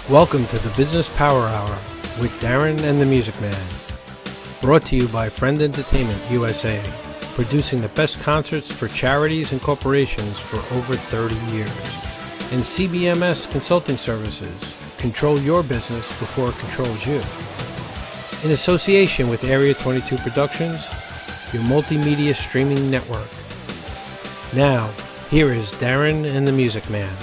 Welcome to the Business Power Hour with Darren and the Music Man. Brought to you by Friend Entertainment USA, producing the best concerts for charities and corporations for over 30 years. And CBMS Consulting Services, control your business before it controls you. In association with Area 22 Productions, your multimedia streaming network. Now, here is Darren and the Music Man.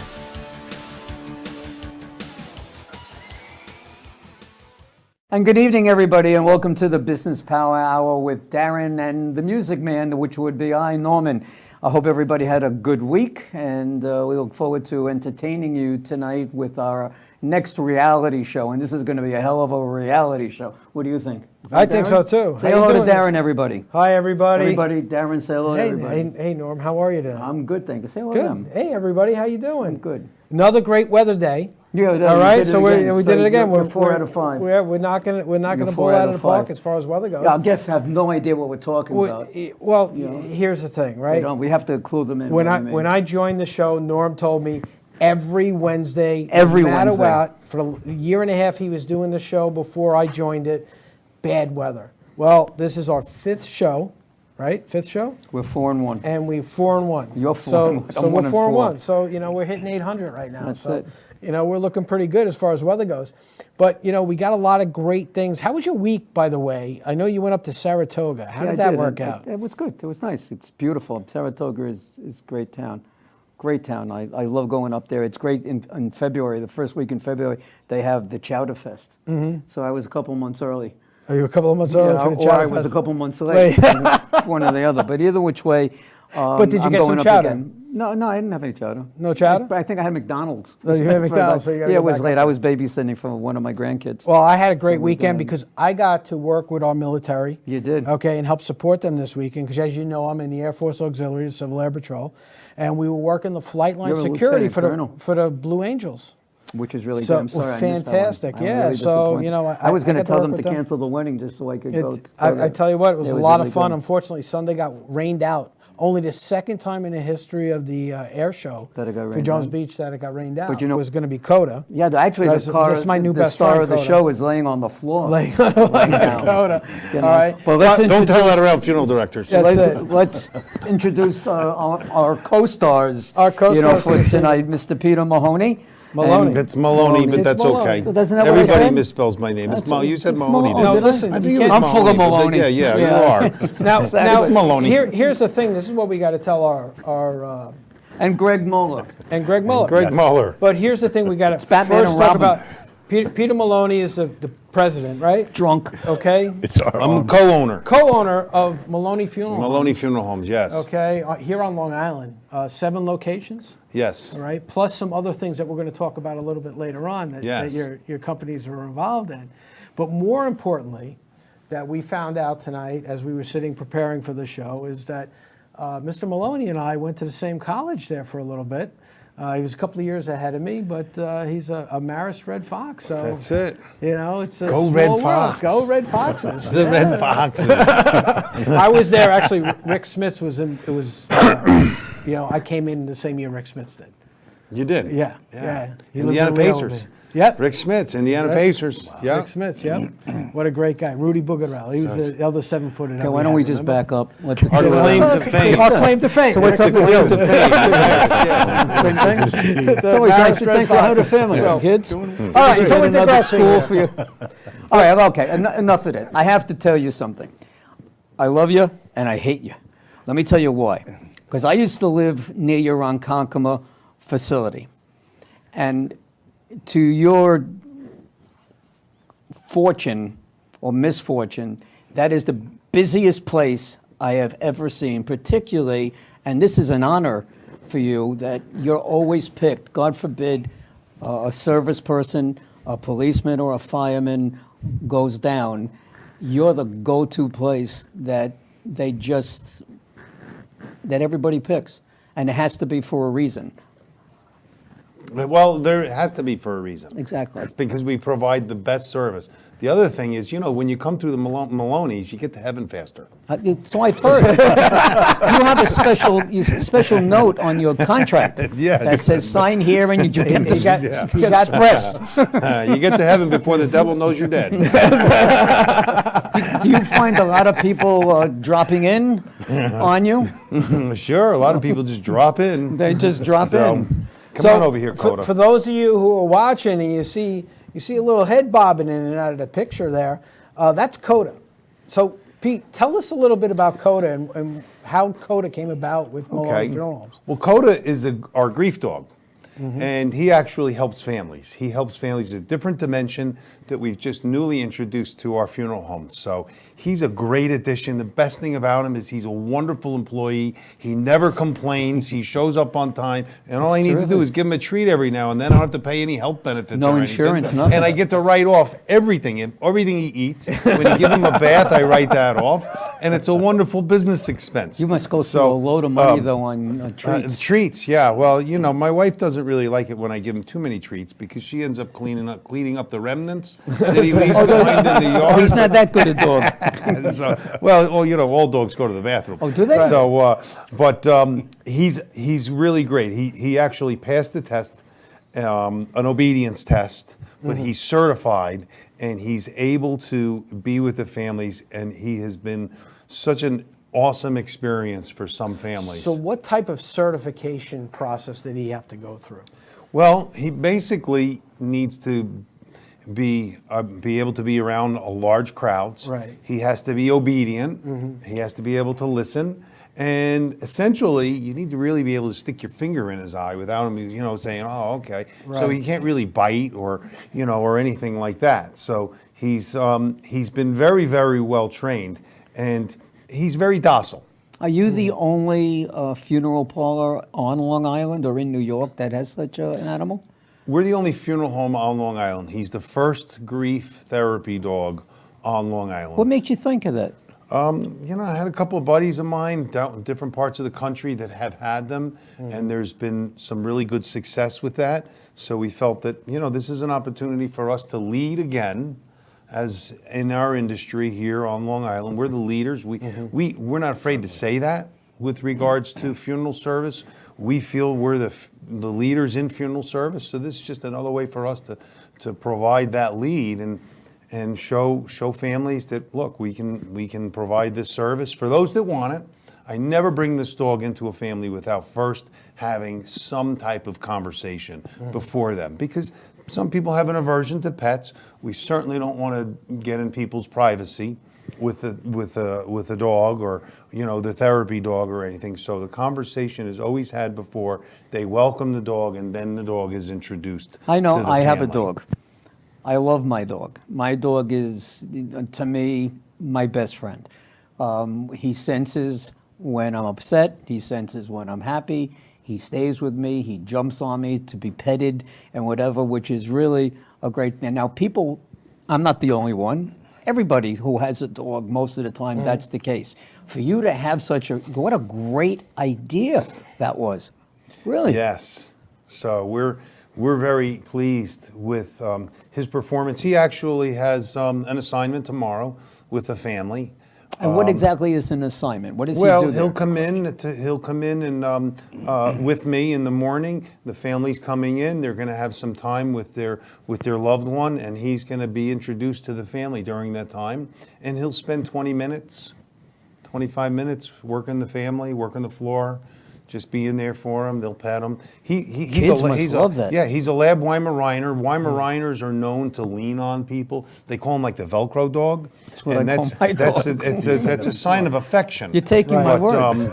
And good evening, everybody, and welcome to the Business Power Hour with Darren and the Music Man, which would be I, Norman. I hope everybody had a good week, and we look forward to entertaining you tonight with our next reality show. And this is going to be a hell of a reality show. What do you think? I think so, too. Say hello to Darren, everybody. Hi, everybody. Everybody, Darren, say hello to everybody. Hey, Norm, how are you today? I'm good, thank you. Say hello to them. Good. Hey, everybody, how you doing? I'm good. Another great weather day. Yeah, all right, so we did it again. We're 4 out of 5. We're not going to blow out of the park as far as weather goes. Yeah, our guests have no idea what we're talking about. Well, here's the thing, right? We have to clue them in. When I joined the show, Norm told me every Wednesday, no matter what, for a year and a half he was doing the show before I joined it, bad weather. Well, this is our 5th show. Right, 5th show. We're 4-1, and we're 4-1. You're 4-1. So we're 4-1. So we're hitting 800 right now. That's it. We're looking pretty good as far as weather goes. But we got a lot of great things. How was your week, by the way? I know you went up to Saratoga. How did that work out? It was good. It was nice. It's beautiful. Saratoga is a great town. Great town. I love going up there. It's great in February. The first week in February, they have the Chowder Fest. Mm-hmm. So I was a couple months early. Are you a couple of months early for the Chowder Fest? Or I was a couple months late. One or the other. But either which way. But did you get some chowder? No, I didn't have any chowder. No chowder? I think I had McDonald's. Oh, you had McDonald's. So it was late. I was babysitting for one of my grandkids. Well, I had a great weekend because I got to work with our military. You did? Okay, and help support them this weekend because, as you know, I'm in the Air Force Auxiliary, Civil Air Patrol, and we were working the flight line security for the Blue Angels. Which is really so, good. I'm sorry, fantastic. I missed that one. Yeah. So I was going to tell them to cancel the wedding just so I could go. I tell you what, it was a lot of fun. Unfortunately, Sunday got rained out. Only the second time in the history of the air show for Jones Beach that it got rained out. But it was going to be Coda. Yeah, actually, that's my new the best star friend, of the show is laying on the floor. Laying Coda. All right. Well, don't tell that around funeral directors. Let's introduce our co-stars. Our co-stars for tonight, Mr. Peter Moloney. It's Maloney, but that's okay. Doesn't that Everybody misspells my name. You said Maloney. No, listen, I think I'm full of Maloney. Yeah, you are. Now, it's Maloney. Here's the thing. This is what we got to tell our and Greg Muller. Greg Muller. But here's the thing. We got to Batman first and talk Robin. about Peter Maloney is the president, right? Drunk. Okay. I'm co-owner. Co-owner of Moloney Funeral Maloney Homes. Funeral Homes, yes. Okay, here on Long Island, 7 locations. Yes. All right, plus some other things that we're going to talk about a little bit later on that your companies are involved in. But more importantly, that we found out tonight as we were sitting preparing for the show is that Mr. Moloney and I went to the same college there for a little bit. He was a couple of years ahead of me, but he's a Marist Red Fox. So that's it. It's a Go small Red world. Fox. Go Red Foxes. The Red Foxes. I was there actually. Rick Smith's was in. It was. I came in the same year Rick Smith's did. You did? Yeah. He lived Indiana in Leo Pacers. with me. Yep. Rick Smith's, Indiana Pacers. Wow. Yeah. Rick Smith's, yep. What a great guy. Rudy Boogerell. He was the other 7-footer. Okay, why don't we just back up? Our claim to fame. Our claim to fame. So what's up with you? Same thing? It's always nice to say hello to family, kids. All right, so another school for you. All right, okay, enough of that. I have to tell you something. I love you and I hate you. Let me tell you why. Because I used to live near your Ronkonkoma facility. And to your fortune or misfortune, that is the busiest place I have ever seen, particularly, and this is an honor for you, that you're always picked. God forbid a service person, a policeman or a fireman goes down, you're the go-to place that everybody picks. And it has to be for a reason. Well, there has to be for a reason. Exactly. It's because we provide the best service. The other thing is, when you come through the Moloney's, you get to heaven faster. So I've heard. You have a special note on your contract Yeah. that says sign here and you get You got express. You get to heaven before the devil knows you're dead. Do you find a lot of people dropping in on you? Sure, a lot of people just drop in. They just drop in. Come on over here, Coda. For those of you who are watching and you see a little head bobbing in and out of the picture there, that's Coda. So Pete, tell us a little bit about Coda and how Coda came about with Moloney Funeral Homes. Well, Coda is our grief dog. And he actually helps families. He helps families a different dimension that we've just newly introduced to our funeral homes. So he's a great addition. The best thing about him is he's a wonderful employee. He never complains. He shows up on time. And all I need to do is give him a treat every now and then. I don't have to pay any health benefits No or insurance, anything. nothing. And I get to write off everything he eats. When you give him a bath, I write that off. And it's a wonderful business expense. You must go through a load of money, though, on treats. Treats, yeah. Well, my wife doesn't really like it when I give him too many treats because she ends up cleaning up the remnants that he leaves behind in the yard. He's not that good a dog. So, all dogs go to the bathroom. Oh, do they? So, he's really great. He actually passed the test, an obedience test, but he's certified and he's able to be with the families, and he has been such an awesome experience for some families. So what type of certification process did he have to go through? Well, he basically needs to be able to be around large crowds. Right. He has to be obedient. He has to be able to listen. And essentially, you need to really be able to stick your finger in his eye without him, saying, "Oh, okay." Right. So he can't really bite or anything like that. So he's been very, very well trained, and he's very docile. Are you the only funeral parlor on Long Island or in New York that has such an animal? We're the only funeral home on Long Island. He's the first grief therapy dog on Long Island. What makes you think of that? I had a couple of buddies of mine down in different parts of the country that have had them, and there's been some really good success with that. So we felt that, this is an opportunity for us to lead again, as in our industry here on Long Island. We're the leaders. We're not afraid to say that with regards to funeral service. We feel we're the leaders in funeral service. So this is just another way for us to provide that lead and show families that, look, we can provide this service for those that want it. I never bring this dog into a family without first having some type of conversation before them, because some people have an aversion to pets. We certainly don't want to get in people's privacy with a dog or the therapy dog or anything. So the conversation is always had before they welcome the dog, and then the dog is introduced. I know. to the I have a family. dog. I love my dog. My dog is, to me, my best friend. He senses when I'm upset. He senses when I'm happy. He stays with me. He jumps on me to be petted and whatever, which is really a great thing. Now, people, I'm not the only one. Everybody who has a dog, most of the time, that's the case. For you to have what a great idea that was. Really? Yes. So we're very pleased with his performance. He actually has an assignment tomorrow with the family. And what exactly is an assignment? What does he do Well, there? he'll come in and with me in the morning. The family's coming in. They're going to have some time with their loved one, and he's going to be introduced to the family during that time. And he'll spend 20 minutes, 25 minutes working the family, working the floor, just being there for him. They'll pet him. Kids must love that. Yeah, he's a lab Weimaraner. Weimaraners are known to lean on people. They call him like the Velcro dog. That's what I call my dog. That's a sign of affection. You're taking my words.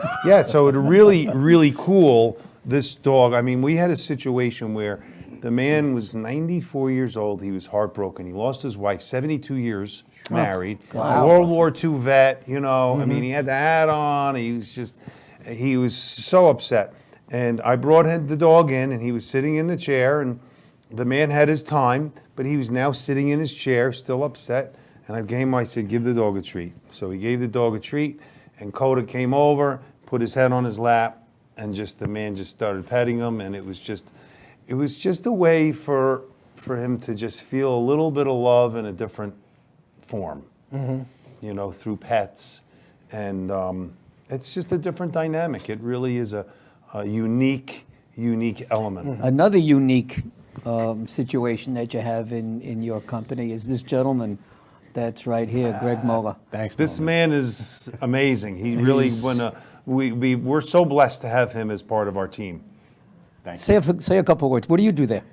So it really, really cool, this dog. I mean, we had a situation where the man was 94 years old. He was heartbroken. He lost his wife, 72 years married. Wow. World War II vet, I mean, he had the hat on. He was so upset. And I brought the dog in, and he was sitting in the chair, and the man had his time, but he was now sitting in his chair, still upset. And I said, give the dog a treat. So he gave the dog a treat, and Coda came over, put his head on his lap, and the man just started petting him, and it was just, it was just a way for him to just feel a little bit of love in a different form, you know, through pets. And it's just a different dynamic. It really is a unique element. Another unique situation that you have in your company is this gentleman that's right here, Greg Mola. Thanks. This Norman. man is amazing. He really, we're so blessed to have him as part of our team. Thanks. Say a couple words. What do you do there?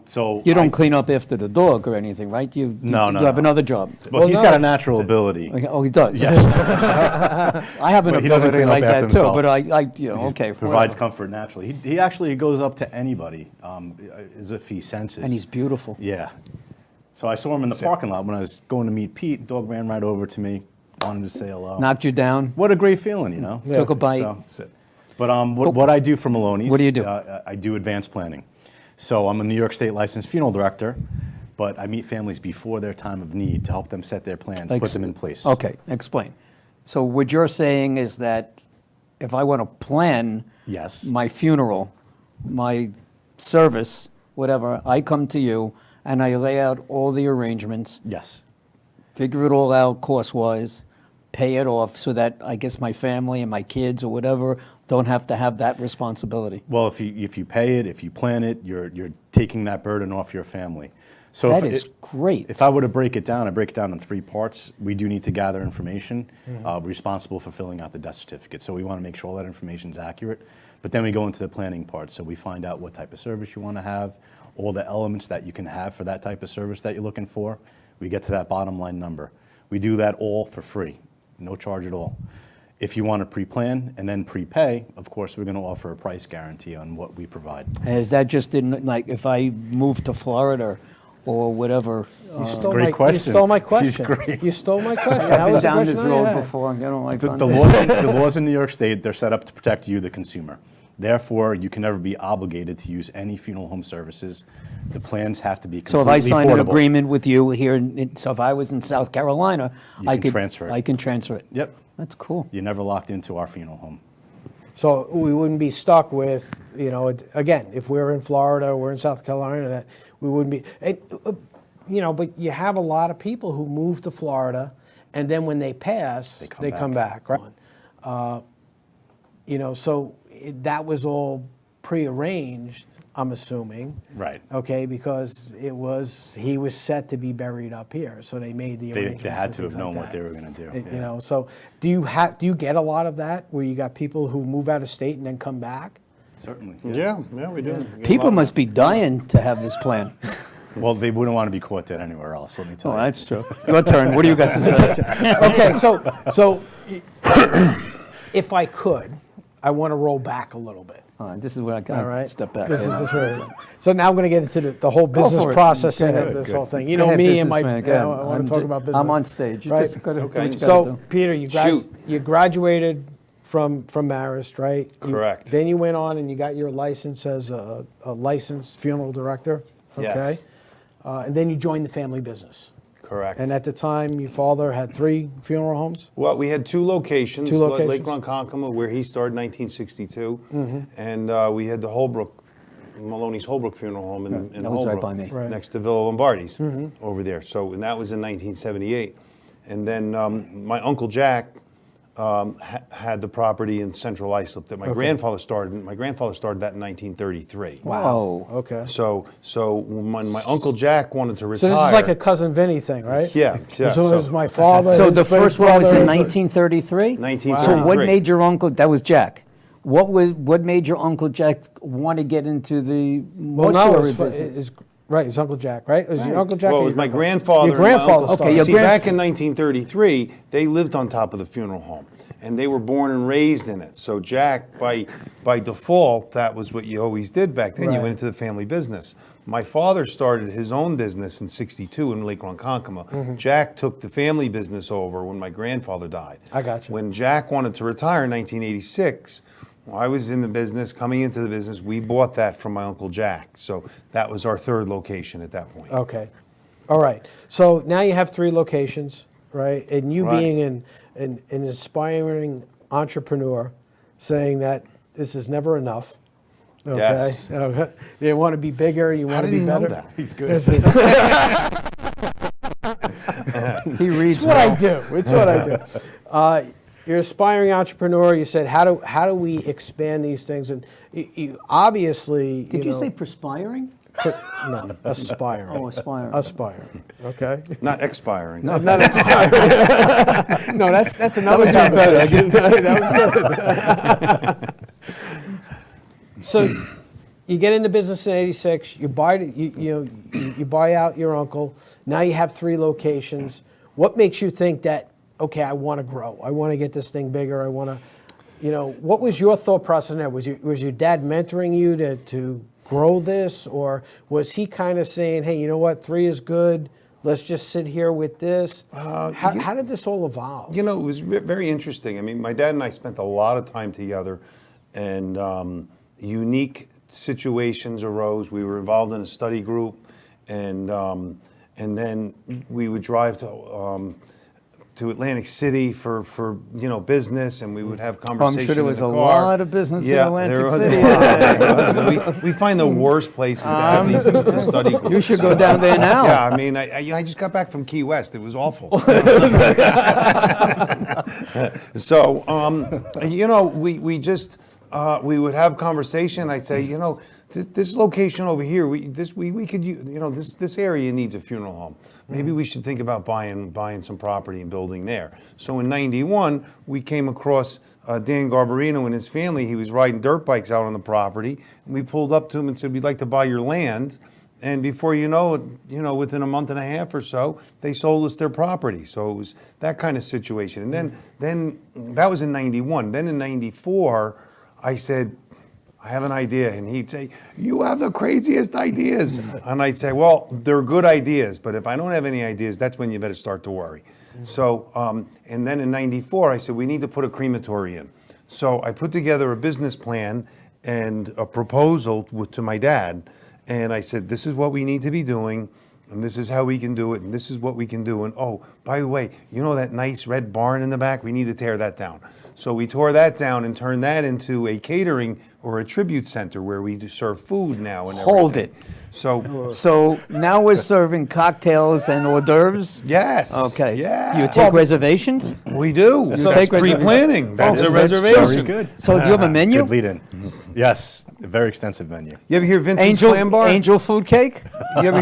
So You don't clean up after the dog or anything, right? You No, you no, have no. another job. Well, he's got a natural ability. Oh, he does. I have an But he doesn't ability clean up like that after too. himself. But He okay. provides whatever. comfort naturally. He actually goes up to anybody as if he senses. And he's beautiful. Yeah. So I saw him in the parking lot when I was going to meet Pete. Dog ran right over to me, wanted to say hello. Knocked you down. What a great feeling, you know. Took a bite. But what I do for Moloney's, What do you do? I do advanced planning. So I'm a New York State licensed funeral director, but I meet families before their time of need to help them set their plans, put them in place. Okay, explain. So what you're saying is that if I want to plan Yes. my funeral, my service, whatever, I come to you and I lay out all the arrangements, Yes. figure it all out cost-wise, pay it off so that I guess my family and my kids or whatever don't have to have that responsibility. Well, if you pay it, if you plan it, you're taking that burden off your family. So That if is great. If I were to break it down, I break it down in 3 parts. We do need to gather information. Responsible for filling out the death certificate. So we want to make sure all that information is accurate. But then we go into the planning part. So we find out what type of service you want to have, all the elements that you can have for that type of service that you're looking for. We get to that bottom line number. We do that all for free, no charge at all. If you want to pre-plan and then prepay, of course, we're going to offer a price guarantee on what we provide. Is that just in, like, if I move to Florida or whatever? You stole great my, question. You stole my He's question. great. You stole my question. I've That been was the down this question I road had. before. You don't like The fun. laws in New York State, they're set up to protect you, the consumer. Therefore, you can never be obligated to use any funeral home services. The plans have to be So completely if I signed an portable. agreement with you here, so if I was in South Carolina, I can could transfer it. I can transfer it. Yep. That's cool. You're never locked into our funeral home. So we wouldn't be stuck with, you know, again, if we're in Florida or we're in South Carolina, that we wouldn't be, you know, but you have a lot of people who move to Florida and then when they pass, they come back, right? You know, so that was all prearranged, I'm assuming. Right. Okay, because he was set to be buried up here, so they made the arrangements. They had and to have things known like what that. they were going to do. You yeah. know, so do you get a lot of that where you got people who move out of state and then come back? Certainly. Yeah, we do. People must be dying to have this plan. Well, they wouldn't want to be caught dead anywhere else, let me tell Oh, you. that's true. Your turn. What do you got to say? Okay, so if I could, I want to roll back a little bit. All right, this is where I All got right, to step back. This is where, so now I'm going to get into the whole business for it. processing Go of ahead. this Good. whole thing. You Go know ahead, me and my. businessman, go I ahead. want to talk about business. I'm on stage. You right? just gotta do what you gotta So, do. Peter, Shoot. you graduated from Marist, right? Correct. Then you went on and you got your license as a licensed funeral director. Okay. Yes. And then you joined the family business. Correct. And at the time, your father had 3 funeral homes. Well, we had 2 locations. Two locations. Lake Ronkonkoma, where he started in 1962, and we had the Holbrook, Moloney's Holbrook Funeral Home in That was right Holbrook, by me. Right. next to Villa Lombardi's over there. So, and that was in 1978. And then my Uncle Jack had the property in Central Islip that my grandfather started. My grandfather started that in 1933. Wow. Okay. So when my Uncle Jack wanted to retire. So this is like a cousin Vinny thing, right? Yeah. So it was my father. So his the first one was in brother. 1933? 1933. So what made your uncle, that was Jack. What made your Uncle Jack want to get into the Well, no, mortuary it's, business? right, it's Uncle Jack, right? It was your Uncle Jack? Well, or it was your my uncle? grandfather. Your and my grandfather uncle. started. your See, grand- back in 1933, they lived on top of the funeral home, and they were born and raised in it. So Jack, by default, that was what you always did back then. You Right. went into the family business. My father started his own business in '62 in Lake Ronkonkoma. Jack took the family business over when my grandfather died. I got you. When Jack wanted to retire in 1986, well, I was in the business, coming into the business. We bought that from my Uncle Jack. So that was our 3rd location at that point. Okay. All right. So now you have 3 locations, right? And you Right. being an inspiring entrepreneur, saying that this is never enough. Okay. Yes. Okay. You want to be bigger. You How want to did be he know better. that? He's good. He reads It's what I well. do. It's what I do. You're an aspiring entrepreneur. You said, how do we expand these things? And you obviously, Did you know, say perspiring? no, aspiring. Oh, aspiring. Aspiring. Okay. Not expiring. Not aspiring. No, that's another. That was even better. That was good. So, you get into business in '86. You buy you buy out your uncle. Now you have 3 locations. What makes you think that, okay, I want to grow. I want to get this thing bigger. I want to, what was your thought process there? Was your dad mentoring you to grow this, or was he kind of saying, hey, you know what, 3 is good. Let's just sit here with this. How did this all evolve? It was very interesting. I mean, my dad and I spent a lot of time together, and unique situations arose. We were involved in a study group, and then we would drive to Atlantic City for business, and we would have Oh, conversations. I'm sure there was in a the car. lot of business in Yeah, Atlantic there was City. a lot. We find the worst places to have these business study groups. You should go down there now. Yeah, I mean, I just got back from Key West. It was awful. So, we would have conversation. I'd say, this location over here, we could, this area needs a funeral home. Maybe we should think about buying some property and building there. So in '91, we came across Dan Garbarino and his family. He was riding dirt bikes out on the property. And we pulled up to him and said, we'd like to buy your land. And before you know it, within a month and a half or so, they sold us their property. So it was that kind of situation. And then that was in '91. Then in '94, I said, I have an idea. And he'd say, you have the craziest ideas. And I'd say, well, they're good ideas, but if I don't have any ideas, that's when you better start to worry. So, and then in '94, I said, we need to put a crematory in. So I put together a business plan and a proposal to my dad. And I said, this is what we need to be doing, and this is how we can do it, and this is what we can do. And oh, by the way, that nice red barn in the back? We need to tear that down. So we tore that down and turned that into a catering or a tribute center where we do serve food now and everything. Hold it. So now we're serving cocktails and hors d'oeuvres? Yes. Okay. Yeah. Do you take reservations? We do. So That's take pre-planning. That's a reservation. Very good. So do you have a menu? Good lead in. Yes, a very extensive menu. You ever hear Vincent's Clam Bar? Angel food cake? You ever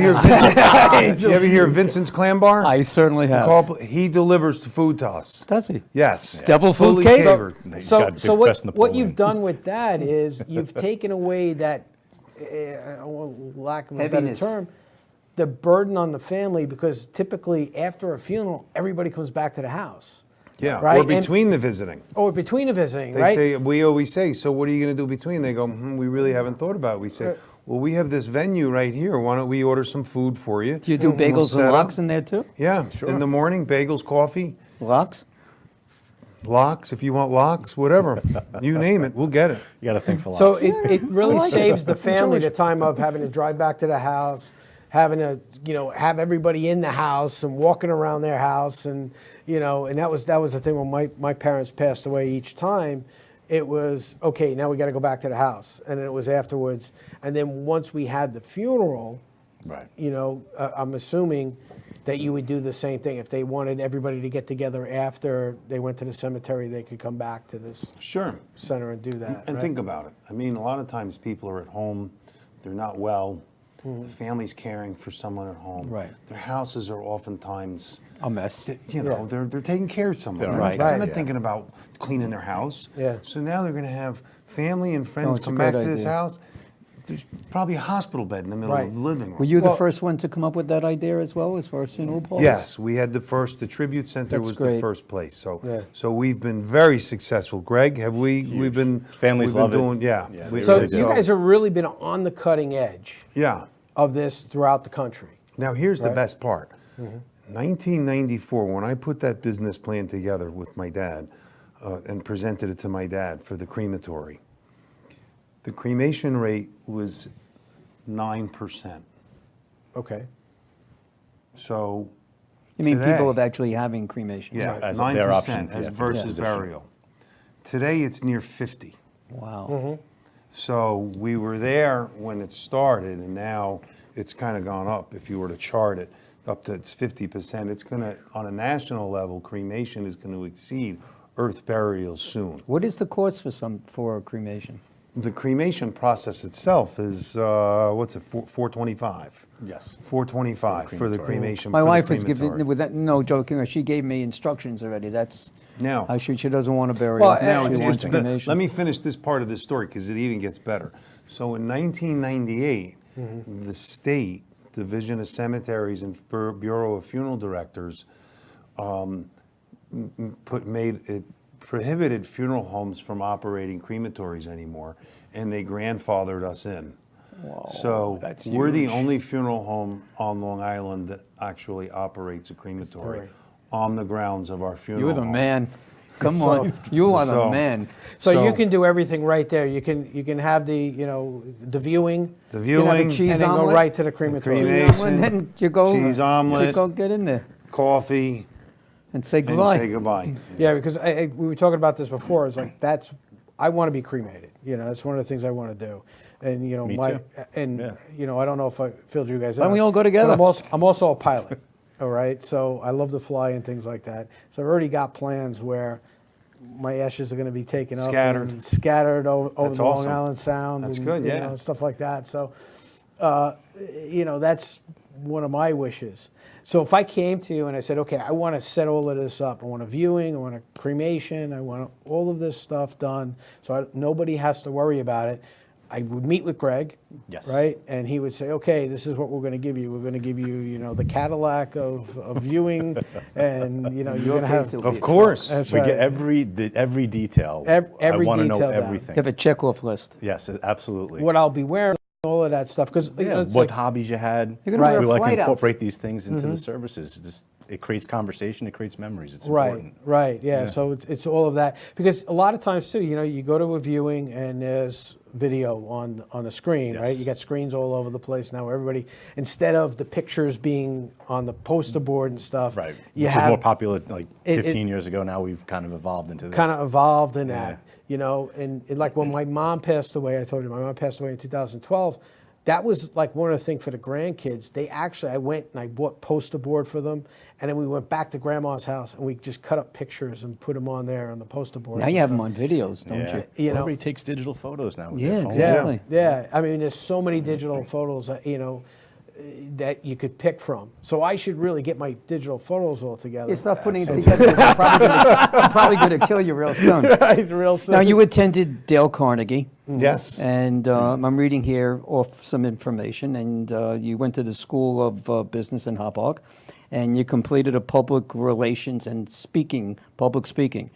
hear Vincent's Clam Bar? I certainly have. He delivers the food to us. Does he? Yes. Devil food Fully cake? catered. He's So, got big so breast what you've Napoleon. done with that is you've taken away that, lack of a better Heaviness. term, the burden on the family, because typically after a funeral, everybody comes back to the house. Yeah. Right? Or between the visiting. Or between a visiting, They right? say, we always say, so what are you going to do between? They go, we really haven't thought about it. We say, well, we have this venue right here. Why don't we order some food for you? Do you do And we'll bagels set and up." lox in there too? Yeah. Sure. In the morning, bagels, coffee, Lox? lox, if you want lox, whatever. You name it, we'll get it. You got to think for So lots. it really like it. saves the family the time of having to drive back to the house, having to have everybody in the house and walking around their house, and and that was the thing when my parents passed away each time. It was okay. Now we got to go back to the house, and then it was afterwards. And then once we had the funeral, Right. I'm assuming that you would do the same thing. If they wanted everybody to get together after they went to the cemetery, they could come back to this Sure. center and do that. And right? think about it. I mean, a lot of times people are at home, they're not well, the family's caring for someone at home. Right. Their houses are oftentimes, A mess. they're taking care of someone. They're Right. right. They're not Yeah. thinking about cleaning their house. Yeah. So now they're going to have family and friends it's a come back great to this idea. house. There's probably a hospital bed in the middle Right. of the living room. Were you the Well- first one to come up with that idea as well, as far as funeral parlors? Yes, we had the tribute center That's was great. the first place. So Yeah. so we've been very successful. Greg, have we we've been Families we've love it. been doing Yeah, we- they So really do. you guys have really been on the cutting edge yeah. of this throughout the country. Now here's the Right. best part. 1994, when I put that business plan together with my dad and presented it to my dad for the crematory, the cremation rate was 9%. Okay. So You mean Today. people of actually having cremation? yeah, As 9% their option, as yeah, for versus disposition. burial. Today it's near 50. Wow. Mm-hmm. So we were there when it started, and now it's kind of gone up. If you were to chart it, up to it's 50%. It's going to, on a national level, cremation is going to exceed earth burial soon. What is the cost for cremation? The cremation process itself is what's it? 425. Yes. 425 for the cremation. My for the wife has given, crematory. with that, no joking, she gave me instructions already. That's Now- how she doesn't want to bury Well, it. Now, She wants let cremation. me finish this part of this story because it even gets better. So in 1998, the state Division of Cemeteries and Bureau of Funeral Directors prohibited funeral homes from operating crematories anymore, and they grandfathered us in. So that's we're the huge. only funeral home on Long Island that actually operates a crematory on the grounds of our funeral You're the home. man. Come on, you are the so- man. So you can do everything right there. You can have the the viewing. The You can have a viewing, cheese and then go omelet. right to the crematory. cremation, And then you go, cheese omelet. you go get in there coffee, and say and goodbye. say goodbye. Yeah, because we were talking about this before. It's like I want to be cremated. That's one of the things I want to do. And Me my too. and Yeah. I don't know if I filled you guys in. Why don't we on it, all go but together? I'm also a pilot. All right, so I love to fly and things like that. So I've already got plans where my ashes are going to be taken up Scattered. and scattered over That's the Long awesome. Island Sound. That's and, good, you yeah. know, stuff like that. So, that's one of my wishes. So if I came to you and I said, okay, I want to set all of this up. I want a viewing, I want a cremation, I want all of this stuff done so nobody has to worry about it. I would meet with Greg, Yes. right? And he would say, okay, this is what we're going to give you. We're going to give you, the Cadillac of viewing, and, you're going to have... Of course. That's We right. get every detail. Every I want to know detail down. everything. You have a checkoff list. Yes, absolutely. What I'll be wearing, all of that stuff. Because Yeah, what hobbies you had. You're gonna wear we a like to flight outfit. incorporate these things into the services. It creates conversation. It creates memories. It's Right, important. right, yeah. So it's all of that because a lot of times too, you go to a viewing and there's video on the screen, right? Yes. You got screens all over the place now. Where everybody, instead of the pictures being on the poster board and stuff, Right. you Which have was more popular like It- 15 years ago. Now we've kind of evolved into this. kind of evolved in Yeah. that, and like when my mom passed away, I told you my mom passed away in 2012. That was like one of the things for the grandkids. I went and I bought poster board for them, and then we went back to grandma's house and we just cut up pictures and put them on there on the poster board. Now you have them on videos, don't Yeah. you? know- Everybody takes digital photos now. With Yeah, their phone. exactly. Yeah, I mean, there's so many digital photos, that you could pick from. So I should really get my digital photos all together. You start putting it together. I'm probably going to kill you real soon. Right, real soon. Now, you attended Dale Carnegie. Yes. And I'm reading here off some information, and you went to the School of Business in Hopog, and you completed a public relations and public speaking.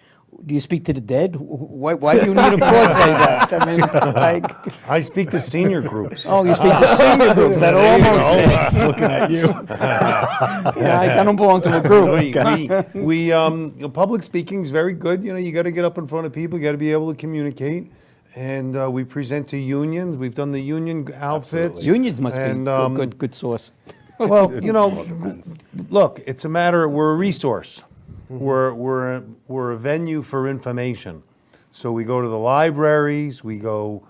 Do you speak to the dead? Why do you need a course like that? I mean, like, I speak to senior groups. oh, you speak to senior groups that are almost dead. Looking at you. Yeah, I don't belong to a group. Public speaking is very good. You got to get up in front of people. You got to be able to communicate. And we present to unions. We've done the union outfits. Unions must And, be a good source. Well, look, it's a matter. We're a resource. We're a venue for information. So we go to the libraries. We go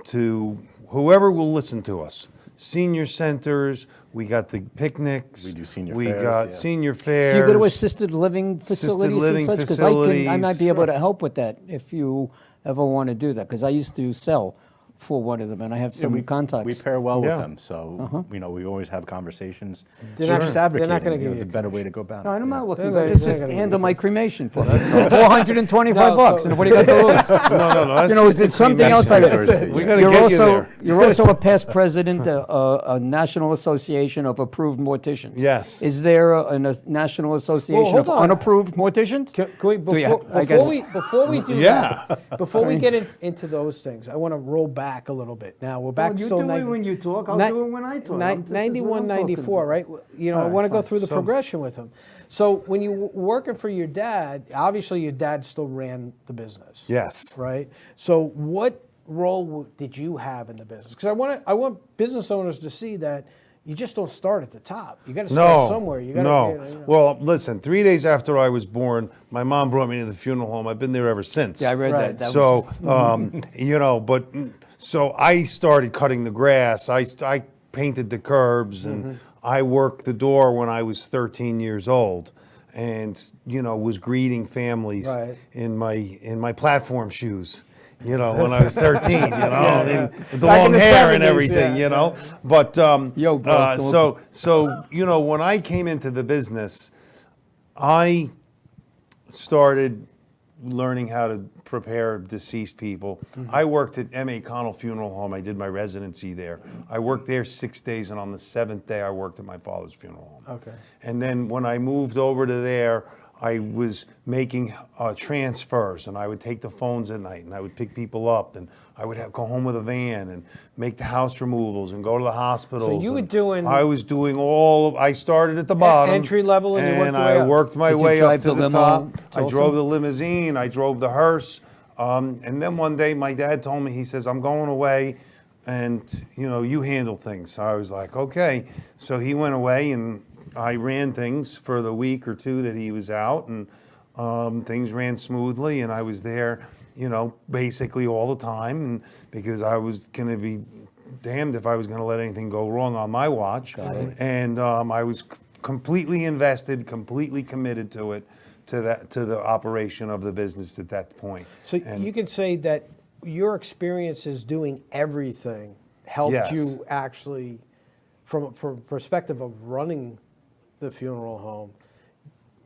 to whoever will listen to us. Senior centers. We got the picnics. We do senior We fairs, got yeah. senior fairs. Do you go to assisted living facilities living and such? Because I might be able to help with that if you ever want to do that. Because I used to sell for one of them, and I have some contacts. We pair well Yeah. with them, so we always have conversations. They're We're not- just they're not advocating. gonna give you it's a a better way to go about it. No, I'm not looking, They're but just not gonna handle give my cremation for $425 bucks. so- And what do you got to lose? No. That's You know, just there's a something else I cremation. did. We gotta You're get you also there. you're also a past president, a National Association of Approved Morticians. Yes. Is there a National Association hold of on. Unapproved Morticians? Can we, Do you- I before we do Yeah. that, before we get into those things, I want to roll back a little bit. Now we're back you still do it 90 when you talk, I'll ni- do it when I talk. ni- This is what 91, I'm talking 94, about. right? I All right, want to go fine. through the progression with him. So when you were working for your dad, obviously your dad still ran the business. Yes. Right. So what role did you have in the business? Because I want business owners to see that you just don't start at the top. You got to start somewhere. You got No. Well, listen, 3 days after I was born, my mom brought me to the funeral home. I've been there ever since. Yeah, I read Right. that. That So, was, but So I started cutting the grass. I painted the curbs, and I worked the door when I was 13 years old, and was greeting families Right. in my platform shoes. When I was 13, and with the Back in long the hair and 70s, everything, yeah. But Yo, bro, so when I came into the business, I started learning how to prepare deceased people. I worked at M.A. Connell Funeral Home. I did my residency there. I worked there 6 days, and on the 7th day, I worked at my father's funeral home. Okay. And then when I moved over to there, I was making transfers, and I would take the phones at night, and I would pick people up, and I would go home with a van and make the house removals and go to the hospitals. So you were and doing- I was doing all. I started at the bottom, entry level, and you worked your way I up. worked my Did you way up drive to the the limo top. to I Tulsa? drove the limousine. I drove the hearse. And then one day, my dad told me, he says, "I'm going away, and you handle things." So I was like, "Okay." So he went away, and I ran things for the week or two that he was out, and things ran smoothly, and I was there, basically all the time, and because I was going to be damned if I was going to let anything go wrong on my watch. And I was completely invested, completely committed to it, to the operation of the business at that point. So And- you can say that your experiences doing everything helped Yes. you actually, from a perspective of running the funeral home,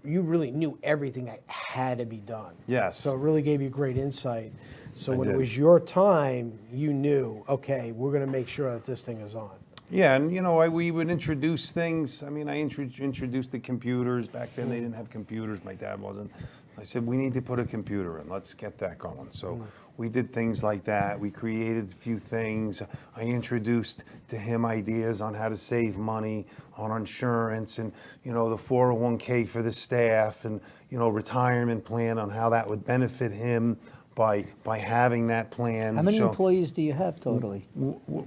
you really knew everything that had to be done. Yes. So it really gave you great insight. So I when it did. was your time, you knew, okay, we're going to make sure that this thing is on. Yeah, and we would introduce things. I mean, I introduced the computers. Back then, they didn't have computers. My dad wasn't. I said, we need to put a computer in. Let's get that going. So we did things like that. We created a few things. I introduced to him ideas on how to save money on insurance, and the 401k for the staff, and retirement plan, on how that would benefit him by having that plan. How many So- employees do you have totally?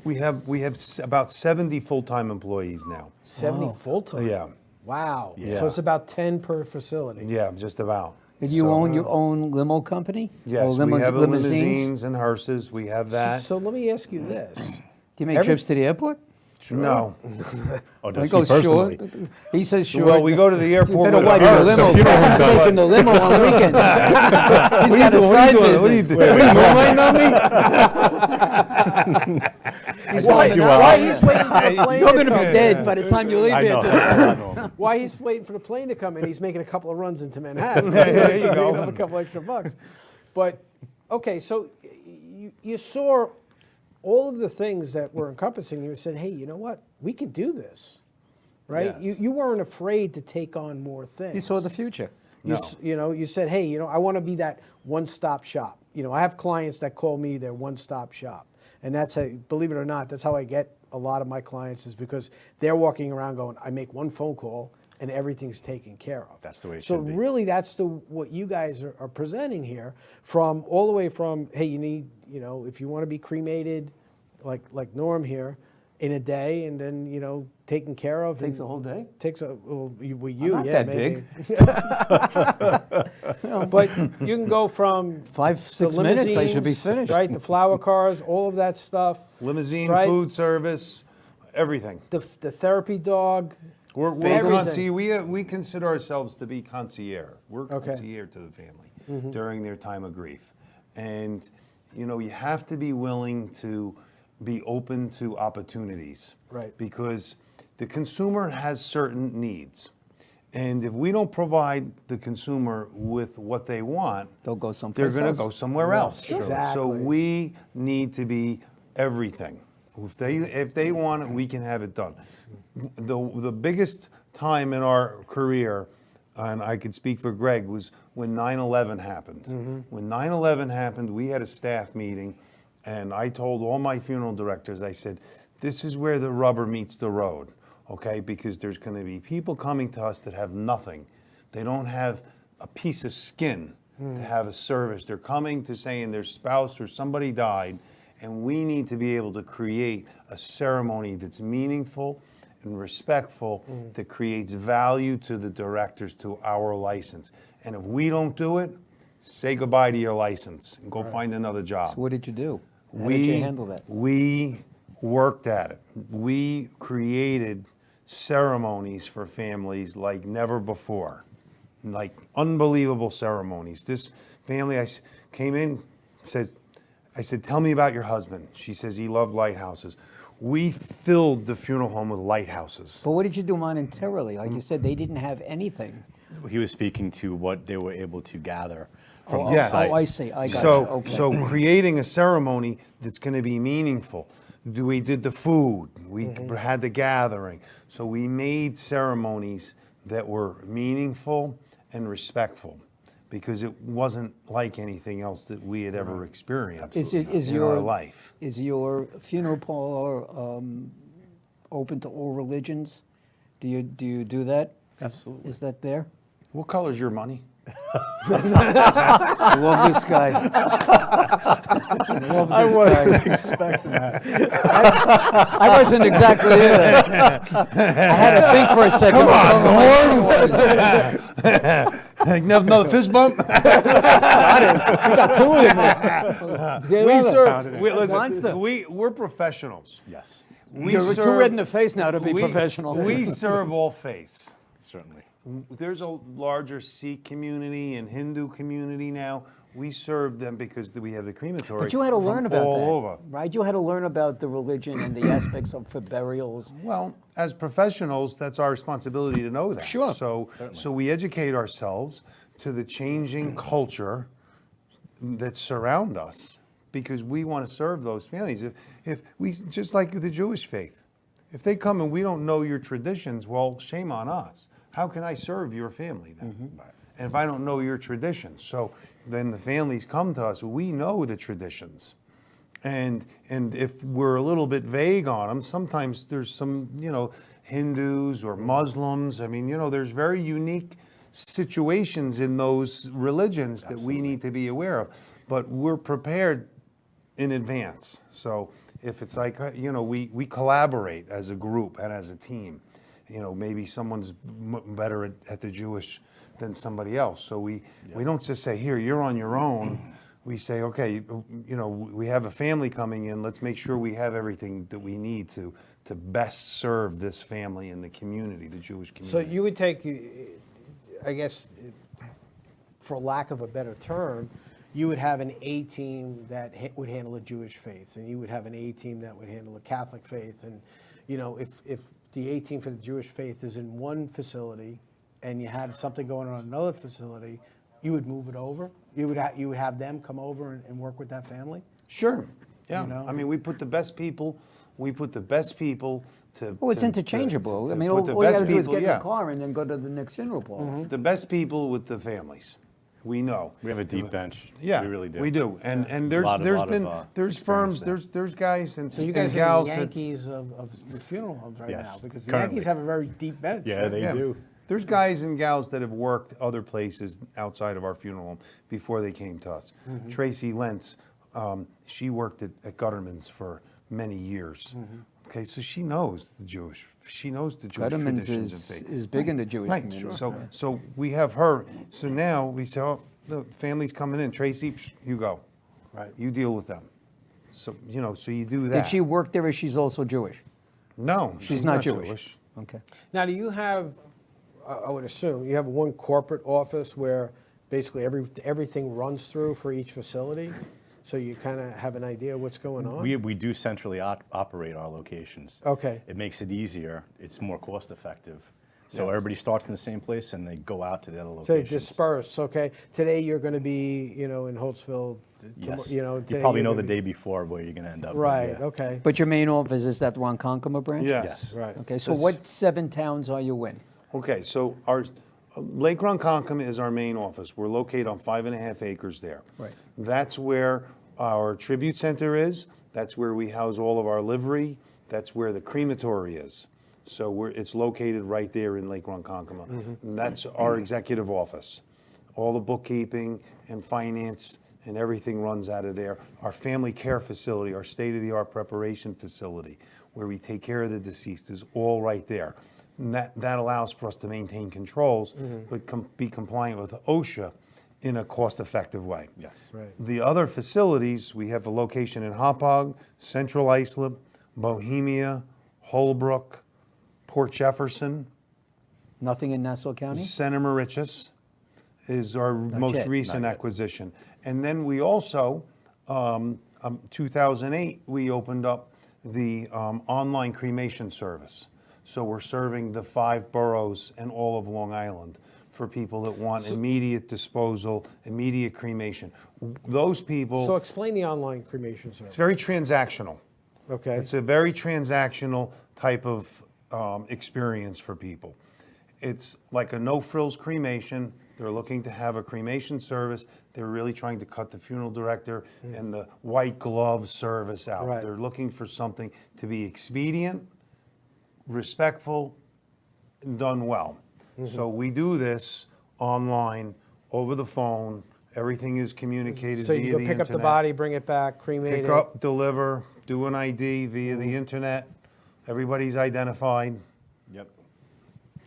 We have about 70 full-time employees now. 70 full-time? Yeah. Wow. Yeah. So it's about 10 per facility. Yeah, just about. Did you So- own your own limo company? Yes, Or we have limousines? limousines and hearses. We have that. So let me ask you this. Do you make Every- trips to the airport? No. Oh, He does he goes sure. personally? He says sure. Well, we go to the You airport better with watch a your hearse. limo. The funeral home He's does. taking the limo on the weekend. He's got a side business. What are you moonlighting on me? Why he's waiting for the plane You're to going to be come? dead by the time you leave I here. know. Why he's waiting for the plane to come in? He's making a couple of runs into Manhattan. There you go. Making up a couple extra bucks. But okay, so you saw all of the things that were encompassing. You said, "Hey, you know what? We can do this." Right? Yes. You weren't afraid to take on more things. You saw the future. You said, "Hey, I want to be that one-stop shop." I have clients that call me their one-stop shop, and that's how, believe it or not, that's how I get a lot of my clients, is because they're walking around going, "I make one phone call and everything's taken care of." That's the way it So should be. really, that's what you guys are presenting here, from all the way from, hey, you need, if you want to be cremated, like Norm here, in a day, and then taken care of. Takes and a whole day? Takes a you not yeah, that maybe. big. But you can go from 5-6 the minutes, I should be limousines, finished. right? The flower cars, all of that stuff. Limousine, Right. food service, everything. The therapy dog. We're Everything. we consider ourselves to be concierge. We're Okay. concierge to the family during their time of grief. And, you have to be willing to be open to opportunities. Right. Because the consumer has certain needs. And if we don't provide the consumer with what they want, They'll go they're someplace going else. to go somewhere else. Sure. So Exactly. we need to be everything. If they want it, we can have it done. The biggest time in our career, and I could speak for Greg, was when 9/11 happened. When 9/11 happened, we had a staff meeting, and I told all my funeral directors, I said, this is where the rubber meets the road, okay? Because there's going to be people coming to us that have nothing. They don't have a piece of skin to have a service. They're coming to saying their spouse or somebody died, and we need to be able to create a ceremony that's meaningful and respectful, that creates value to the directors, to our license. And if we don't do it, say goodbye to your license and go find another job. What did you do? How did you handle that? We worked at it. We created ceremonies for families like never before, like unbelievable ceremonies. This family, came in, I said, tell me about your husband. She says he loved lighthouses. We filled the funeral home with lighthouses. But what did you do monetarily? Like you said, they didn't have anything. He was speaking to what they were able to gather from Oh, the Yes. site. I see. I got So, you. Okay. so creating a ceremony that's going to be meaningful. We did the food. We had the gathering. So we made ceremonies that were meaningful and respectful, because it wasn't like anything else that we had ever experienced in our life. Is your funeral parlor open to all religions? Do you do that? Absolutely. Is that there? What color's your money? I love this guy. I love this guy. Expecting that. I wasn't exactly there. I had to think for a second. Come on, Another fist bump? We got two of them. We serve. Monster. We're professionals. Yes, You're too red in the face now to be professional. We serve all faiths. certainly. There's a larger Sikh community and Hindu community now. We serve them because we have the crematory. But you had to learn about all that, over. right? You had to learn about the religion and the aspects of for burials. Well, as professionals, that's our responsibility to know that. Sure. So we educate ourselves to the changing culture that surround us, because we want to serve those families. If we, just like the Jewish faith, if they come and we don't know your traditions, well, shame on us. How can I serve your family then? Right. And if I don't know your traditions, so then the families come to us. We know the traditions, and if we're a little bit vague on them, sometimes there's some Hindus or Muslims. I mean, there's very unique situations in those religions that we need to be aware of. But we're prepared in advance. So if it's like we collaborate as a group and as a team. Maybe someone's better at the Jewish than somebody else. So we don't just say, here, you're on your own. We say, okay, we have a family coming in. Let's make sure we have everything that we need to best serve this family in the community, the Jewish community. So you would take, I guess, for lack of a better term, you would have an A team that would handle the Jewish faith, and you would have an A team that would handle the Catholic faith. And if the A team for the Jewish faith is in one facility, and you had something going on in another facility, you would move it over. You would have them come over and work with that family. Sure. Yeah. I mean, we put the best people. To. Oh, it's interchangeable. I mean, all you got to do is get in the car and then go to the next funeral parlor. The best people with the families. We know. We have a deep bench. Yeah, we really do. We do, and there's firms, there's guys and So you guys and are gals the that, Yankees of the funeral homes right Yes, now, because the currently. Yankees have a very deep bench. Yeah, they do. There's guys and gals that have worked other places outside of our funeral home before they came to us. Tracy Lentz, she worked at Gutterman's for many years. Okay, so she knows the Jewish Gutterman's traditions and faith. is big in the Jewish Right. community. So we have her. So now we say, oh, the family's coming in. Tracy, you go. Right. You deal with them. So so you do that. Did she work there, or she's also Jewish? No, She's not Jewish. Okay. Now, do you have, I would assume, you have one corporate office where basically everything runs through for each facility? So you kind of have an idea of what's going on? We do centrally operate our locations. Okay. It makes it easier. It's more cost effective. So Yes. everybody starts in the same place and they go out to the other So locations. disperse, okay? Today you're going to be, in Holtzville. Yes. You You probably know the day before where you're going to end up. Right, Yeah. okay. But your main office is that Ronkonkoma branch? Yes. Right. Okay, so This- what 7 towns are you in? Okay, so our Lake Ronkonkoma is our main office. We're located on 5.5 acres there. Right. That's where our tribute center is. That's where we house all of our livery. That's where the crematory is. So it's located right there in Lake Ronkonkoma. And that's our executive office. All the bookkeeping and finance and everything runs out of there. Our family care facility, our state-of-the-art preparation facility, where we take care of the deceased, is all right there. And that allows for us to maintain controls, but be compliant with OSHA in a cost-effective way. Yes. Right. The other facilities, we have a location in Hauppauge, Central Islip, Bohemia, Holbrook, Port Jefferson, Nothing in Nassau County? Center Mauritius is our most yet. recent Not yet. acquisition. And then we also, 2008, we opened up the online cremation service. So we're serving the 5 boroughs and all of Long Island for people that want immediate disposal, immediate cremation. Those people, So explain the online cremation service. it's very transactional. Okay. It's a very transactional type of experience for people. It's like a no-frills cremation. They're looking to have a cremation service. They're really trying to cut the funeral director and the white glove service out. Right. They're looking for something to be expedient, respectful, and done well. So we do this online, over the phone. Everything is communicated So via you go the pick up the internet. body, bring it back, cremate Pick it. up, deliver, do an ID via the internet. Everybody's identified. Yep.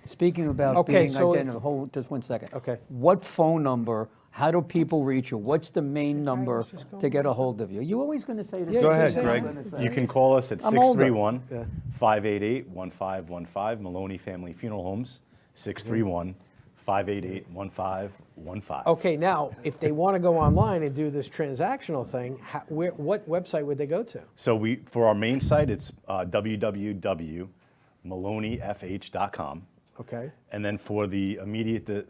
Speaking about Okay, being so if- identified, hold just 1 second. Okay. What phone number, how do people reach you? What's the main number to get a hold of you? You always going to say this? Yeah, Go just ahead, say it. Greg. I'm gonna say You it. can call us at I'm older. 631-588-1515, Moloney Family Funeral Homes, 631-588-1515. Okay, now, if they want to go online and do this transactional thing, what website would they go to? So for our main site, it's www.moloneyfh.com. Okay. And then for the immediate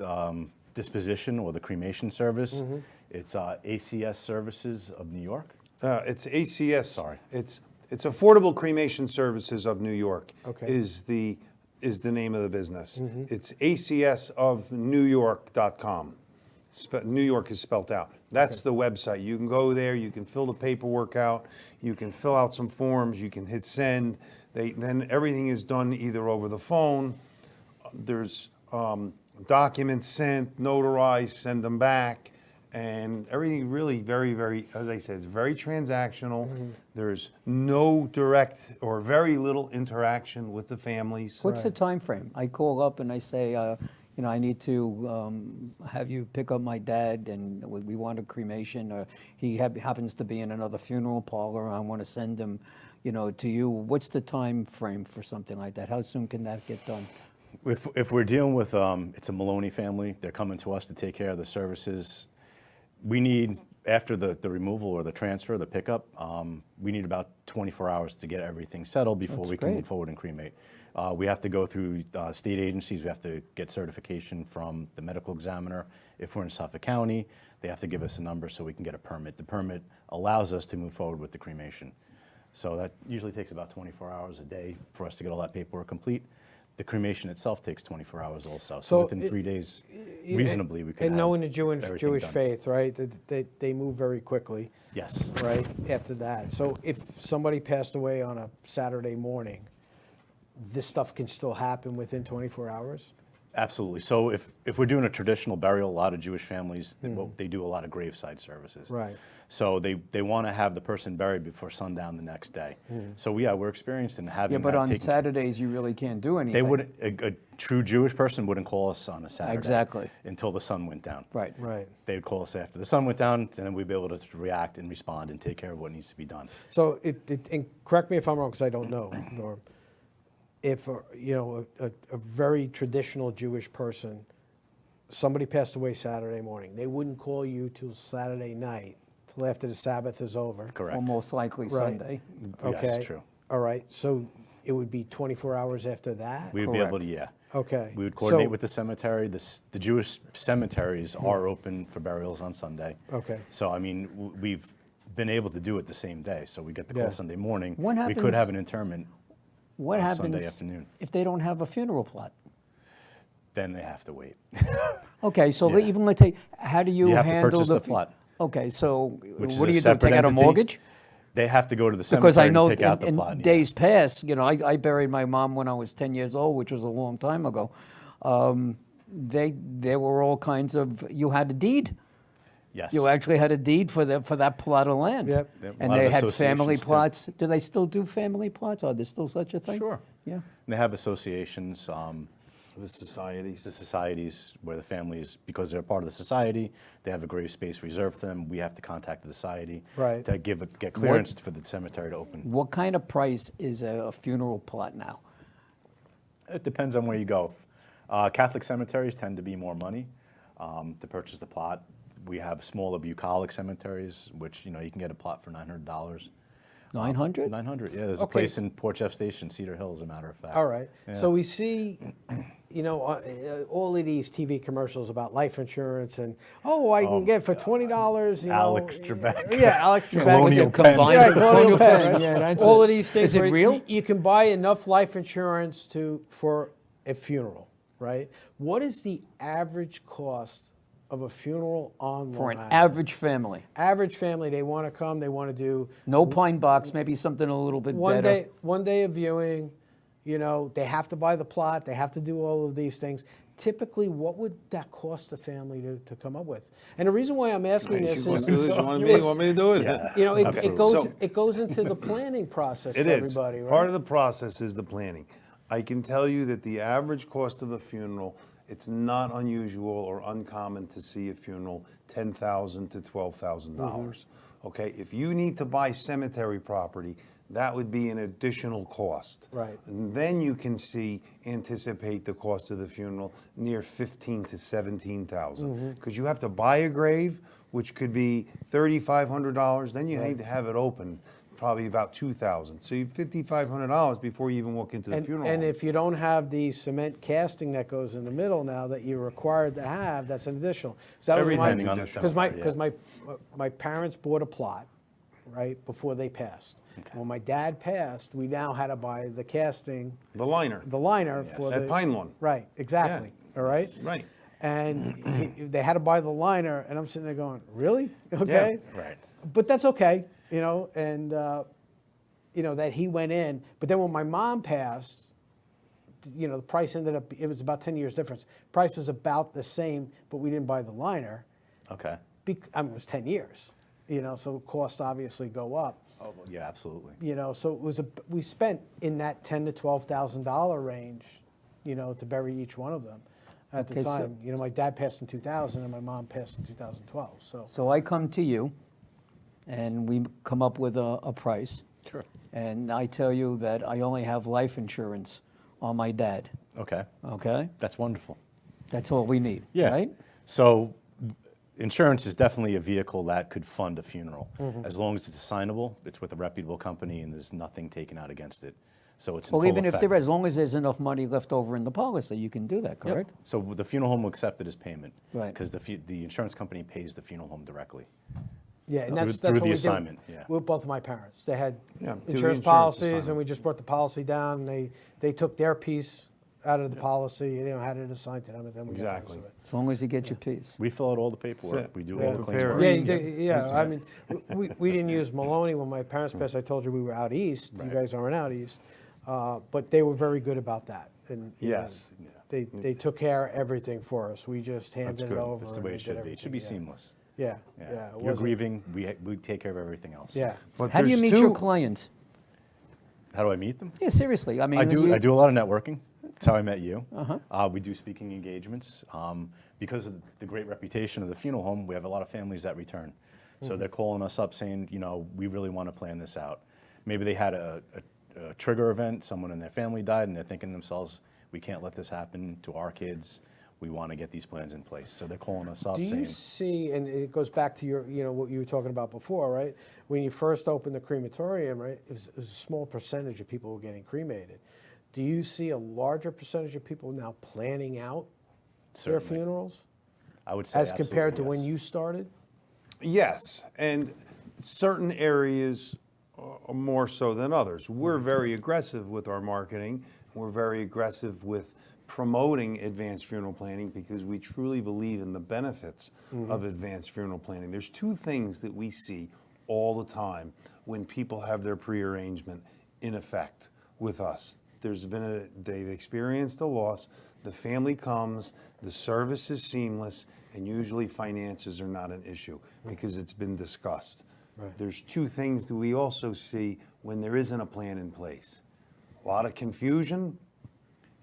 disposition or the cremation service, it's ACS Services of New York. It's ACS. Sorry. It's Affordable Cremation Services of New York. Okay. Is the name of the business. It's acsofnewyork.com. New York is spelt out. That's the website. You can go there. You can fill the paperwork out. You can fill out some forms. You can hit send. Then everything is done either over the phone. There's documents sent, notarized, send them back, and everything really very, very, as I said, it's very transactional. There's no direct or very little interaction with the families. What's the time frame? I call up and I say, I need to have you pick up my dad, and we want a cremation, or he happens to be in another funeral parlor, and I want to send him, to you. What's the time frame for something like that? How soon can that get done? If we're dealing with, it's a Moloney family, they're coming to us to take care of the services. We need, after the removal or the transfer, the pickup, we need about 24 hours to get everything settled before That's we can move great. forward and cremate. We have to go through state agencies. We have to get certification from the medical examiner. If we're in Suffolk County, they have to give us a number so we can get a permit. The permit allows us to move forward with the cremation. So that usually takes about 24 hours a day for us to get all that paperwork complete. The cremation itself takes 24 hours also. So within 3 days, reasonably, we can And have knowing the everything Jewish done. faith, right, they move very quickly, Yes. right, after that. So if somebody passed away on a Saturday morning, this stuff can still happen within 24 hours? Absolutely. So if we're doing a traditional burial, a lot of Jewish families, they do a lot of graveside services. Right. So they want to have the person buried before sundown the next day. So yeah, we're experienced in having Yeah, but that on taken- Saturdays, you really can't do anything. They wouldn't, a true Jewish person wouldn't call us on a Saturday. Exactly. Until the sun went down. Right. Right. They would call us after the sun went down, and then we'd be able to react and respond and take care of what needs to be done. So, and correct me if I'm wrong, because I don't know, Norm. If a very traditional Jewish person, somebody passed away Saturday morning, they wouldn't call you till Saturday night, till after the Sabbath is over. Correct. Or most likely Right. Sunday. Okay. Yes, true. All right. So it would be 24 hours after that. We would be able to, yeah. Okay. We would coordinate So- with the cemetery. The Jewish cemeteries are open for burials on Sunday. Okay. So, I mean, we've been able to do it the same day. So we get the call Yeah. Sunday morning. What We could happens- have an interment. What On happens Sunday afternoon. if they don't have a funeral plot? Then they have to wait. Okay, so Yeah. even let's say, how do you You have to handle purchase the the plot. Okay, so Which is what do a you do? separate Take out a entity. mortgage? They have to go to the Because I cemetery know to pick out the in plot. yeah. days past, I buried my mom when I was 10 years old, which was a long time ago. There were all kinds of, you had a deed. Yes. You actually had a deed for that plot of land. Yep. Yep, a And lot they of had family associations, too. plots. Do they still do family plots? Are there still such a thing? Sure. Yeah. They have associations. The societies. The societies where the families, because they're part of the society, they have a grave space reserved for them. We have to contact the society Right. to get clearance for the cemetery to open. What kind of price is a funeral plot now? It depends on where you go. Catholic cemeteries tend to be more money to purchase the plot. We have smaller bucolic cemeteries, which you can get a plot for $900. 900? 900, yeah. There's a Okay. place in Port Jeff Station, Cedar Hill, as a matter of fact. All right. Yeah. So we see, all of these TV commercials about life insurance and, I can get for $20, Alex Trebek. Yeah, Alex Trebek. Colonial It's a Penn. combined Right, colonial pen. right? Yeah, that's all it. of these things. Is it where real? You can buy enough life insurance for a funeral, right? What is the average cost of a funeral on For Long an Island? average family. Average family, they want to come, they want to do No pine box, maybe something a little bit better. one day of viewing. They have to buy the plot, they have to do all of these things. Typically, what would that cost the family to come up with? And the reason why I'm asking this You is, want me to do it? Yeah. it goes into the planning process It for is. everybody, right? Part of the process is the planning. I can tell you that the average cost of a funeral, it's not unusual or uncommon to see a funeral $10,000 to $12,000. Okay, if you need to buy cemetery property, that would be an additional cost. Right. And then you can anticipate the cost of the funeral near $15,000 to $17,000 because you have to buy a grave, which could be $3,500. Then you need to have it open, probably about $2,000. So you $5,500 before you even walk into the funeral And home. if you don't have the cement casting that goes in the middle now that you're required to have, that's an additional. So that was my, Everything's additional. because my parents bought a plot, right, before they passed. When my dad passed, we now had to buy the casting, The liner. the liner for the That pine one. Right, exactly. All right. Right. And they had to buy the liner, and I'm sitting there going, "Really? Okay." Right. But that's okay, and that he went in. But then when my mom passed, the price ended up, it was about 10 years difference. Price was about the same, but we didn't buy the liner. Okay. It was 10 years, so costs obviously go up. Oh, well, yeah, absolutely. So it was we spent in that $10,000 to $12,000 range, to bury each one of them at the Okay, so- time. My dad passed in 2000 and my mom passed in 2012. So I come to you, and we come up with a price. Sure. And I tell you that I only have life insurance on my dad, Okay. okay? That's wonderful. That's all we need, Yeah. right? So insurance is definitely a vehicle that could fund a funeral. As long as it's assignable, it's with a reputable company, and there's nothing taken out against it. So it's in Well, full even if effect. as long as there's enough money left over in the policy, you can do that, Yep. correct? So the funeral home will accept it as payment. Right. Because the insurance company pays the funeral home directly. Yeah, and Through- that's through what the we assignment, did yeah. with both of my parents. They had Yeah, do the insurance insurance policies, and assignment. we just brought the policy down. They took their piece out of the policy, had it assigned to them, and then we got the rest Exactly. of it. As long as you get your piece. We fill out all the That's paperwork. it. We do Yeah, all the claims. prepare it. work. Yeah, I mean, we didn't use Moloney when my parents passed. I told you we were out east. You Right. guys aren't out east, but they were very good about that. And Yes. they took care of everything for us. We just handed That's it good. over. That's the and way they it did should be. It should be everything, seamless. Yeah, Yeah. yeah. it You're wasn't- grieving, we take care of everything else. Yeah. But How do you there's meet your two- clients? How do I meet them? Yeah, seriously. I mean, I do. you- I do a lot of networking. That's how I met you. Uh-huh. We do speaking engagements. Because of the great reputation of the funeral home, we have a lot of families that return. So they're calling us up saying, we really want to plan this out. Maybe they had a trigger event, someone in their family died, and they're thinking to themselves, we can't let this happen to our kids. We want to get these plans in place. So they're calling us up Do saying, you see, and it goes back to your, what you were talking about before, right? When you first opened the crematorium, right, it was a small percentage of people were getting cremated. Do you see a larger percentage of people now planning out their Certainly. funerals I would say as compared to absolutely, when yes. you started? Yes, and certain areas are more so than others. We're very aggressive with our marketing. We're very aggressive with promoting advanced funeral planning because we truly believe in the benefits of advanced funeral planning. There's two things that we see all the time when people have their prearrangement in effect with us. They've experienced a loss, the family comes, the service is seamless, and usually finances are not an issue because it's been discussed. Right. There's two things that we also see when there isn't a plan in place. A lot of confusion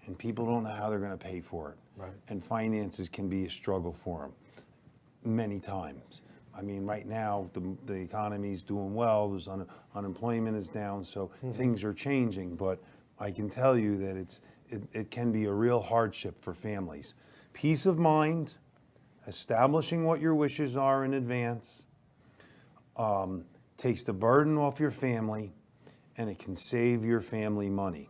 and people don't know how they're going to pay for it. Right. And finances can be a struggle for them many times. I mean, right now, the economy's doing well, there's unemployment is down, so things are changing, but I can tell you that it can be a real hardship for families. Peace of mind, establishing what your wishes are in advance, takes the burden off your family, and it can save your family money.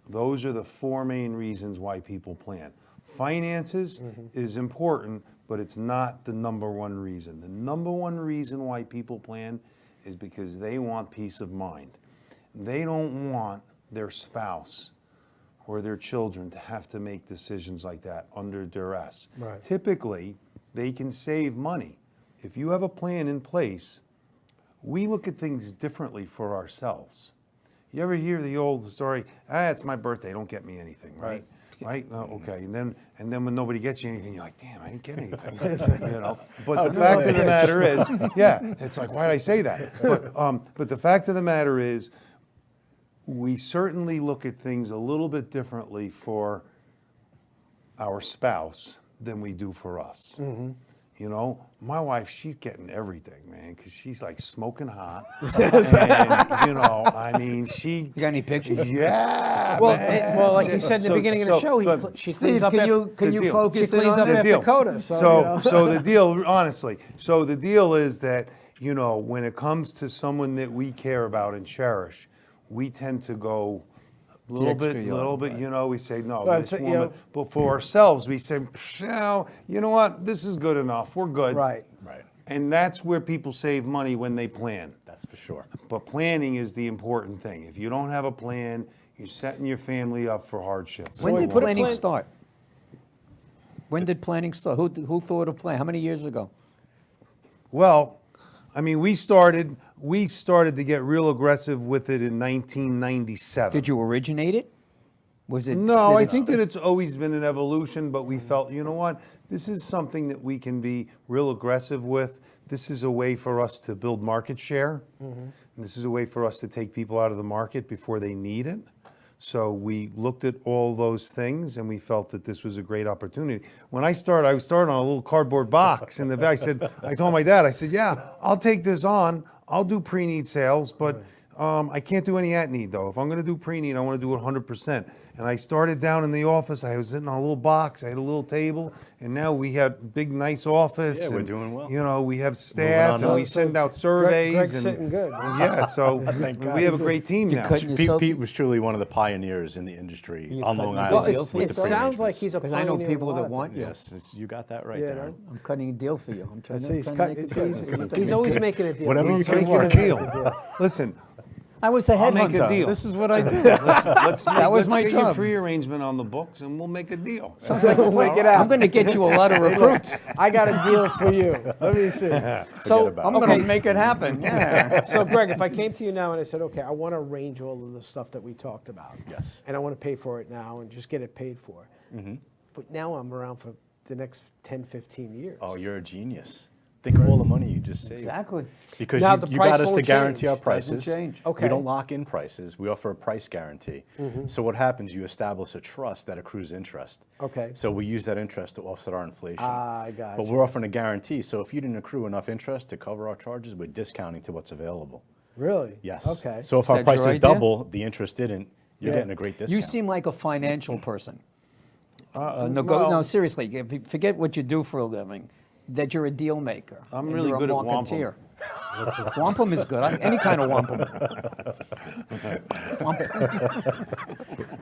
Those are the 4 main reasons why people plan. Finances is important, but it's not the #1 reason. The #1 reason why people plan is because they want peace of mind. They don't want their spouse or their children to have to make decisions like that under duress. Right. Typically, they can save money. If you have a plan in place, we look at things differently for ourselves. You ever hear the old story, it's my birthday, don't get me anything, right? Right? Okay. And then when nobody gets you anything, you're like, damn, I didn't get anything. You know? But the fact of the matter is, it's like, why did I say that? But the fact of the matter is, we certainly look at things a little bit differently for our spouse than we do for us. You know, my wife, she's getting everything, man, because she's like smoking hot. And, you know, I mean, You got any pictures? yeah. Well, man. well, like you said in the beginning of the show, she cleans Steve, up can after, you deal. focus she cleans in up on The after deal. Coda. So the deal, honestly, so the deal is that, you know, when it comes to someone that we care about and cherish, we tend to go a little extra bit, yard, right. you know, we say, no, Well, this so, you woman, know- but for ourselves, we say, no, you know what, this is good enough, we're good. Right. Right. And that's where people save money when they plan. That's for sure. But planning is the important thing. If you don't have a plan, you're setting your family up for hardships. When did put a planning plan- start? When did planning start? Who thought of plan? How many years ago? Well, I mean, we started to get real aggressive with it in 1997. Did you originate it? Was it? No, did I it think st- that it's always been an evolution, but we felt, you know what? This is something that we can be real aggressive with. This is a way for us to build market share. And this is a way for us to take people out of the market before they need it. So we looked at all those things and we felt that this was a great opportunity. When I started on a little cardboard box in the back. I told my dad, I said, yeah, I'll take this on. I'll do pre-need sales, but I can't do any at-need though. If I'm gonna do pre-need, I wanna do it 100%. And I started down in the office. I was sitting on a little box. I had a little table, and now we have big, nice office. Yeah, we're and, doing well. You know, we have staff, on and up. we send out surveys. Greg's and sitting good. Yeah, so we have a great team You're now. cutting yourself. Pete was truly one of the pioneers in the industry You're on cutting Long the Well, Island. deal with for the it sounds like cremations. he's a Because I know pioneer in people a lot that of want things. you. Yes, you got that right, Yeah, Darren. I'm cutting a deal for you. I'm trying to, He's trying to make it he's always making a deal. Whatever He's you can making work. Making a deal. Listen, I was a I'll make a headhunter. deal. This is what I do. let's was my get job. your pre-arrangement on the books, and we'll make a deal. We'll make it out. I'm going to get you a lot of recruits. I got a deal for you. Let me see. So, about I'm it. going to make it happen. Yeah. so Greg, if I came to you now and I said, okay, I want to arrange all of the stuff that we talked about. Yes. And I want to pay for it now and just get it paid for. But now I'm around for the next 10, 15 years. Oh, you're a genius. Think of all the money you just saved. Exactly. Because Now you, the you price got us to won't guarantee change. our Doesn't prices. change. Okay. We don't lock in prices. We offer a price guarantee. So what happens, you establish a trust that accrues interest. Okay. So we use that interest to offset our inflation. I got But you. we're offering a guarantee. So if you didn't accrue enough interest to cover our charges, we're discounting to what's available. Really? Yes. Okay. So if Is our that price your is idea? double, the interest didn't, you're Yeah. getting a great discount. You seem like a financial person. Well, No, seriously, forget what you do for a living, that you're a deal maker. I'm and really you're good a at wampum. marketeer. Wampum is good. Any kind of wampum. Wampum.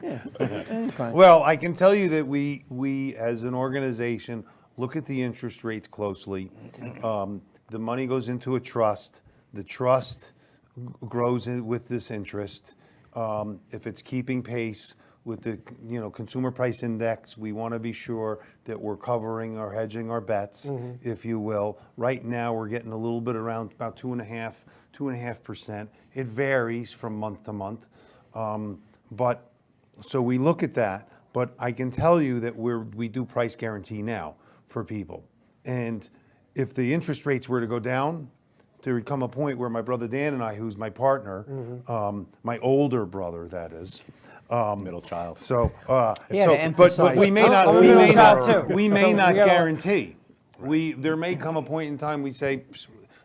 Yeah, any kind. Well, I can tell you that we as an organization look at the interest rates closely. The money goes into a trust. The trust grows with this interest. If it's keeping pace with the consumer price index, we want to be sure that we're covering or hedging our bets, if you will. Right now, we're getting a little bit around about 2.5%. It varies from month to month, but so we look at that. But I can tell you that we do price guarantee now for people, and if the interest rates were to go down, there would come a point where my brother Dan and I, who's my partner, my older brother that is, Middle child. So, He had to but emphasize- we may I'm not, a we middle may child, not, too. we may So not we gotta- guarantee. There may come a point in time we say,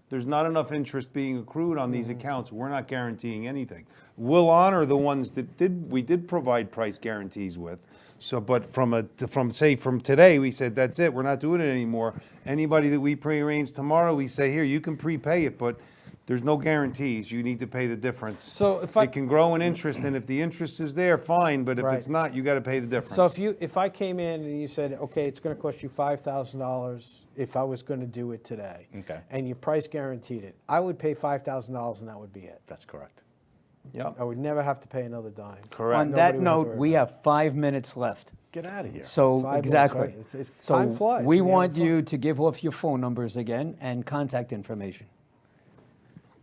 there's not enough interest being accrued on these accounts. We're not guaranteeing anything. We'll honor the ones that we did provide price guarantees with. So, but from today, we said, that's it, we're not doing it anymore. Anybody that we prearrange tomorrow, we say, here, you can prepay it, but there's no guarantees. You need to pay the difference. So if It can grow in interest, and if the interest is there, fine, but if Right. it's not, you gotta pay the difference. So if I came in and you said, okay, it's going to cost you $5,000 if I was going to do it today. Okay. And you price guaranteed it, I would pay $5,000 and that would be it. That's correct. Yep, I would never have to pay another dime. correct. On Nobody that would have to note, worry we about have 5 minutes left. Get out of here. So, 5 minutes, exactly. right? It's So time flies we when you're want having fun. you to give off your phone numbers again and contact information.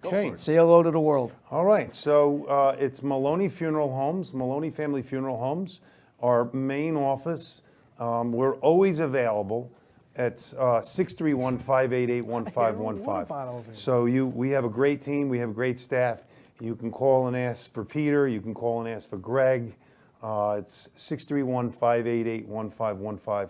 Okay. Say hello to the world. All right, so it's Moloney Funeral Homes, Moloney Family Funeral Homes, our main office. We're always available. It's 631-588-1515. So we have a great team, we have a great staff. You can call and ask for Peter, you can call and ask for Greg. It's 631-588-1515.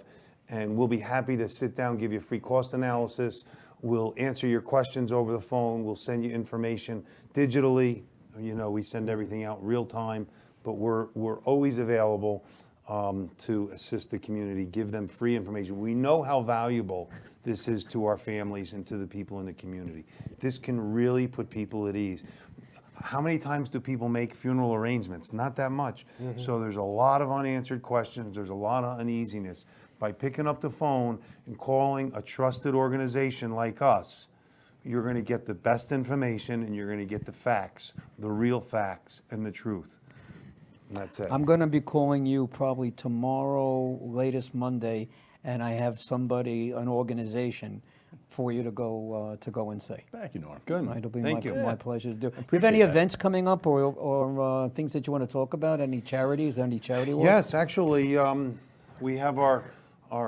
And we'll be happy to sit down, give you a free cost analysis. We'll answer your questions over the phone. We'll send you information digitally. You know, we send everything out real time, but we're always available to assist the community, give them free information. We know how valuable this is to our families and to the people in the community. This can really put people at ease. How many times do people make funeral arrangements? Not that much. So there's a lot of unanswered questions. There's a lot of uneasiness. By picking up the phone and calling a trusted organization like us, you're going to get the best information and you're going to get the facts, the real facts and the truth. And that's it. I'm going to be calling you probably tomorrow, latest Monday, and I have somebody, an organization, for you to go and see. Thank you, Norm. Good. It'll be Thank you. my pleasure to do. Do you have any that. events coming up or things that you want to talk about? Any charities, any charity work? Yes, actually, we have our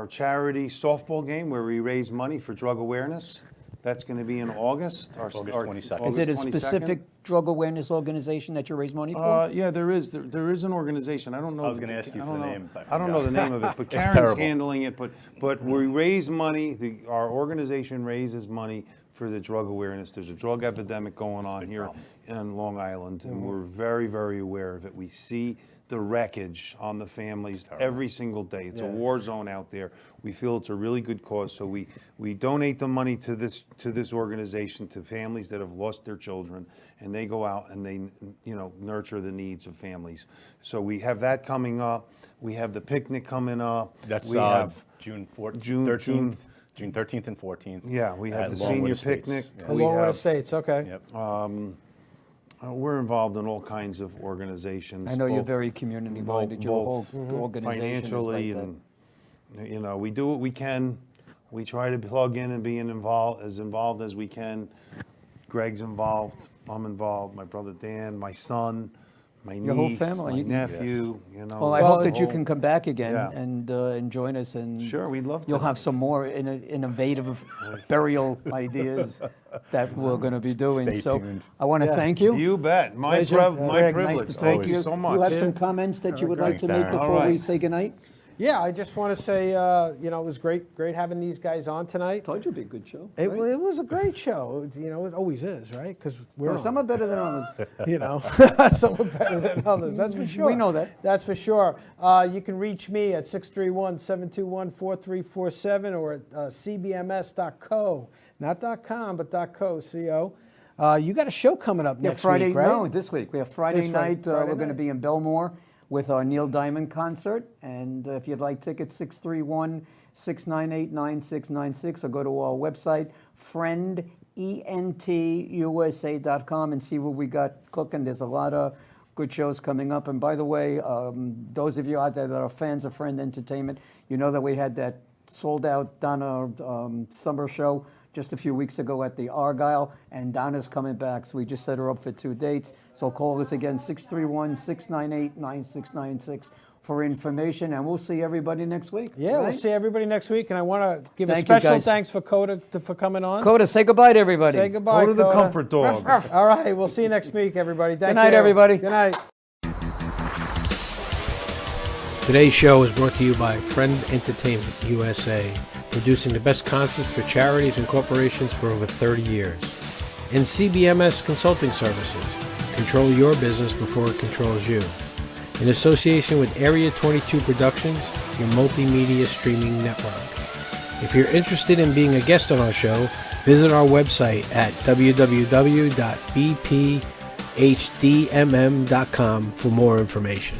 charity softball game where we raise money for drug awareness. That's going to be in August. August 22nd. Is it a August 22nd. specific drug awareness organization that you raise money for? Yeah, there is an organization. I don't know. I was gonna ask you I for don't the know. name, but I I don't know the forgot. name of it, but It's Karen's terrible. handling it. But we raise money. Our organization raises money for the drug awareness. There's a drug epidemic going on here in Long Island, and we're very, very aware of it. We see the wreckage on the families every single day. It's a war zone out there. We feel it's a really good cause, so we donate the money to this organization, to families that have lost their children, and they go out and they nurture the needs of families. So we have that coming up. We have the picnic coming up. That's we have June 4th, June- 13th, June 13th and 14th. Yeah, we have at the Longwood senior Estates. picnic. Yeah. We Longwood have- Estates, okay. Yep. We're involved in all kinds of organizations. I know you're both- very community-minded. Your whole both organization is financially like that. and we do what we can. We try to plug in and be involved as we can. Greg's involved. I'm involved. My brother Dan, my son, my niece, Your whole family. my You- nephew. Well, I the hope that you whole- can come back again Yeah. and join us. And Sure, we'd love to. You'll have some more innovative burial ideas that we're going to be doing. Stay So tuned. I want to thank you. You bet. My Pleasure. my Greg, nice privilege. to Thank talk you to so You much. have some comments that you would like to Thanks, make Darren. before All we right. say goodnight? Yeah, I just want to say, it was great having these guys on tonight. Told you it'd be a good show. It, right? it was a great show. It always is, right? Because we're Well, some are on, better than others. some are better than others. That's for sure. We know that. That's for sure. You can reach me at 631-721-4347 or at cbms.co, not .com, but .co, C-O. You got a show coming up Yeah, next Friday, week, right? no, this week. We have Friday This Friday- night. Friday We're going to night. be in Belmore with our Neil Diamond concert. And if you'd like tickets, 631-698-9696, or go to our website, friendentusa.com, and see what we got cooking. There's a lot of good shows coming up. And by the way, those of you out there that are fans of Friend Entertainment, you know that we had that sold-out Donna summer show just a few weeks ago at the Argyle, and Donna's coming back, so we just set her up for 2 dates. So call us again, 631-698-9696 for information, and we'll see everybody next week. Yeah, we'll right? see everybody next week, and I want to give Thank a you, special guys. thanks for Coda for coming on. Coda, say goodbye to everybody. Say goodbye, Go to the Coda. comfort dog. All right, we'll see you next week, everybody. Thank Good night, you. everybody. Good night. Today's show is brought to you by Friend Entertainment USA, producing the best concerts for charities and corporations for over 30 years. And CBMS Consulting Services. Control your business before it controls you. In association with Area 22 Productions, your multimedia streaming network. If you're interested in being a guest on our show, visit our website at www.bphdmm.com for more information.